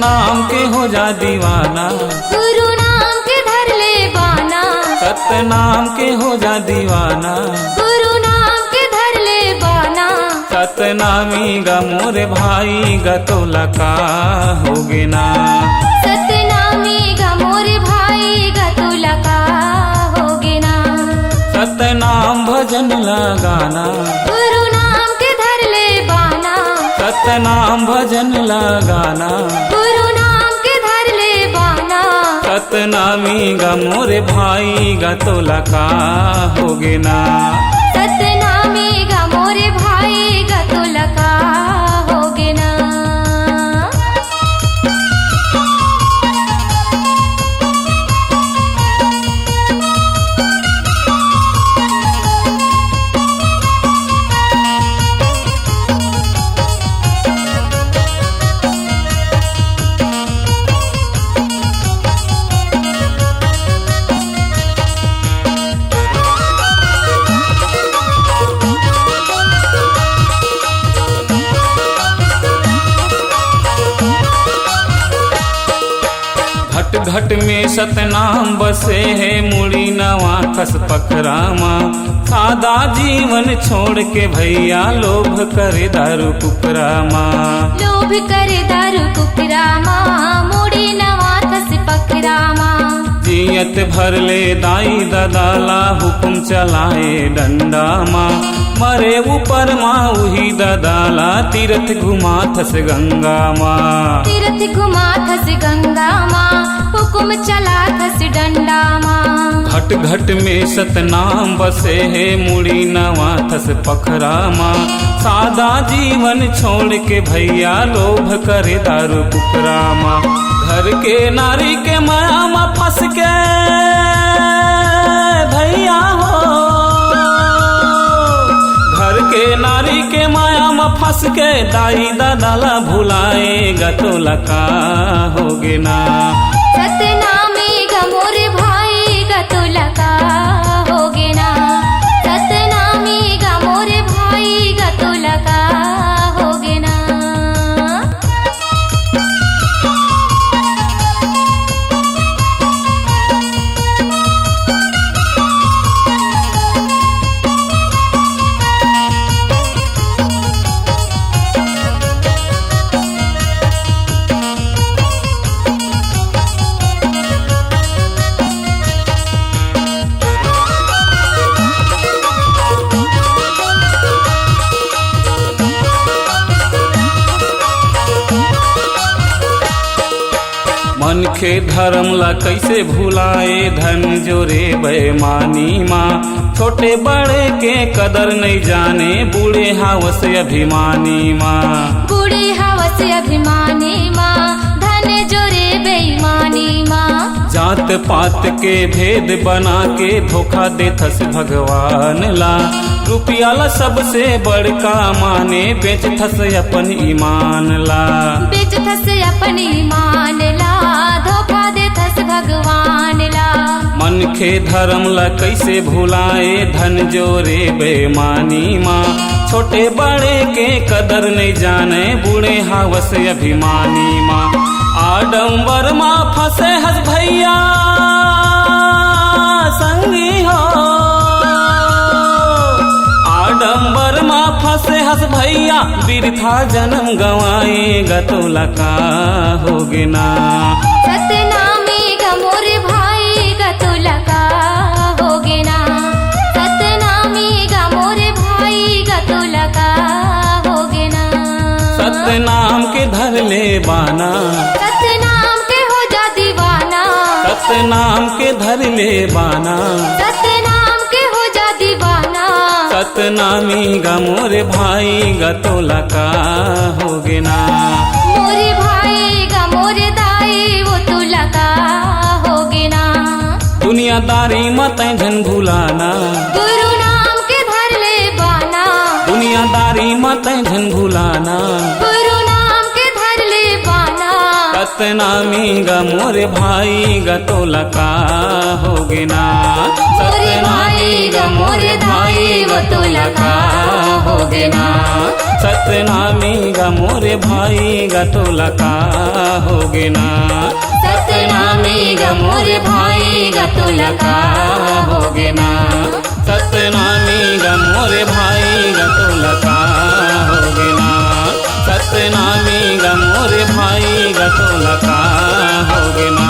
सतनाम के हो जा दीवाना, गुरु नाम के धर ले बाना, सतनाम के हो जा दीवाना, गुरु नाम के धर ले बाना। सतनामी गा मोरे भाई गा तोला का होगे ना, सतनामी गा मोरे भाई गा तोला का होगे ना। सतनाम भजन लगाना, गुरु नाम के धर ले बाना, सतनाम भजन लगाना, गुरु नाम के धर ले बाना। सतनामी गा मोरे भाई गा तोला का होगे ना, सतनामी गा मोरे भाई गा तोला का होगे ना। घट घट में सतनाम बसे है मुड़ी नवा खस पखरामा। सादा जीवन छोड़ के भैया लोभ करे दारू कुकरामा, लोभ करे दारू कुकरामा, मुड़ी नवा खस पखरामा। जियत भर ले दाई ददाला हुकुम चलाए डंडा माँ, मरे ऊपर माँ उही ददाला तीर्थ घुमा थस गंगा माँ, तीर्थ घुमा थस गंगा माँ, हुकुम चला थस डंडा माँ। घट घट में सतनाम बसे है मुड़ी नवा थस पखरामा। सादा जीवन छोड़ के भैया लोभ करे दारू कुकरामा। घर के नारी के माया में फंस के भैया हो, घर के नारी के माया में फंस के दाई दादाला भुलाएगा तो लका होगे ना। सतनामी गा मोरे भाई गा तोला का होगे ना, सतनामी गा मोरे भाई गा तोला का होगे ना। मन के धर्म ला कैसे भुलाए धन जोरे बेमानी माँ। छोटे बड़े के कदर नहीं जाने बूढ़े हावस अभिमानी माँ, बूढ़े हवस अभिमानी माँ, धन जोरे बेईमानी माँ। जात पात के भेद बना के धोखा देथस भगवान ला। रुपया ला सबसे बड़का माने बेच थस अपन ईमान ला, बेच थस अपन ईमान ला, धोखा दे थस भगवान ला। मन के धर्म ला कैसे भुलाए धन जोरे बेमानी माँ। छोटे बड़े के कदर नहीं जाने बूढ़े हावस अभिमानी माँ। आडम्बर माँ फंसे हस भैया संगी हो, आडम्बर माँ फंसे हस भैया बिरथा जन्म गवाएगा तो लका होगे ना। सतनामी गा मोरे भाई गा तोला का होगे ना, सतनामी गा मोरे भाई गा तोला का होगे ना। सतनाम के धर ले बाना, सतनाम के हो जा दीवाना, सतनाम के धर ले बाना। सतनाम के हो जा दीवाना। सतनामी गा मोरे भाई गा तोला का होगे ना, मोरे भाई गा मोरे दाई वो तोला का होगे ना। दुनियादारी मत झन भुलाना, गुरु नाम के धर ले बाना, दुनियादारी मत झन भुलाना। गुरु नाम के धर ले बाना। सतनामी गा मोरे भाई गा तोला का होगे ना, मोरे भाई ग मोरे भाई वो तुला का होगे ना। सतनामी ग मोरे भाई ग तुला का होगे ना। सतनामी ग मोरे भाई ग तुला का होगे ना। सतनामी ग मोरे भाई ग तुला का होगे ना। सतनामी ग मोरे भाई ग तुला का होगे ना।